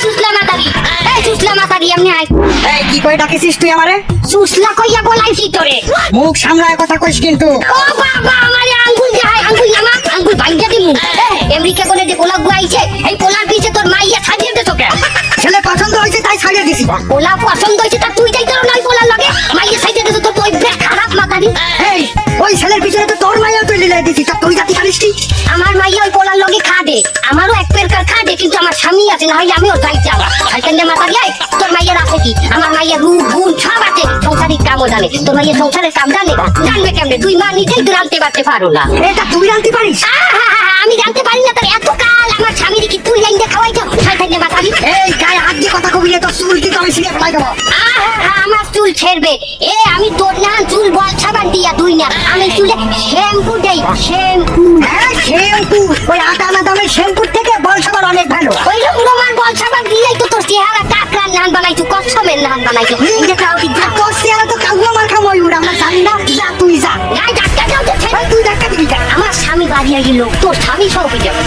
সুসলা মাতারি, সুসলা মাতারি এমনি আয়। এই কি কই ডাকিছিস তুই আমারে? সুসলা কইয়া বলাইছি তোরে। মুখ সামলায় কথা কইস কিন্তু। ও বাবা আমারে আঙ্গুল দেখাই, আঙ্গুল নামা, আঙ্গুল ভাঙ্গা দিমু। আমেরিকা কোনে যে পোলা গুয়াইছে, এই পোলার পিছে তোর মাইয়া ছাড়িয়ে দে তোকে। ছেলে পছন্দ হয়েছে তাই ছাড়িয়ে দিছি। পোলা পছন্দ হয়েছে তা তুই যাইতে নাই পোলার লগে, মাইয়া ছাড়িয়ে দে তো তোর বেশ খারাপ মাতারি। এই ওই ছেলের পিছনে তো তোর মাইয়াও তুই লিলাই দিছিস, তা তুই জাতি পারিস কি? আমার মাইয়া ওই পোলার লগে খাদে, আমারও এক পেরকার খাদে, কিন্তু আমার স্বামী আছে, না হলে আমিও যাই যাওয়া। আইতেন মাতারি আয়, তোর মাইয়ার আছে কি? আমার মাইয়া রূপ গুণ সব আছে, সংসারিক কামও জানে। তোর মাইয়া সংসারের কাম জানে? জানবে কেমনে? তুই মা নিজেই তো রাঁধতে পারতে পারো না। এটা তুই জানতে পারিস? আমি জানতে পারি না তোর এত কাল আমার স্বামীর কি তুই লাইন দিয়ে খাওয়াইছো? শয়তান মাতারি। এই গায়ে হাত দিয়ে কথা কবি, তোর চুল কিন্তু আমি ছিঁড়ে ফেলাই দেবো। আমার চুল ছেড়বে? আমি তোর না চুল বল সাবান দিয়া ধুই না, আমি চুলে শ্যাম্পু দেই, শ্যাম্পু। হ্যাঁ শ্যাম্পু, ওই আটা আনা দামের শ্যাম্পুর থেকে বল সাবান অনেক ভালো। ওই রকমের বল সাবান দিলেই তো তোর চেহারা কাকড়ার নান বানাইছো, কচ্ছপের নান বানাইছো। তোর চেহারা তো কাউয়া মার্কা ময়ূর, আমরা জানি না। যা তুই যা। নাই ডাক্তার যাও তো, তুই ডাক্তার দিবি কেন? আমার স্বামী বাড়ি গেল, তোর স্বামী সব হয়ে যাবে।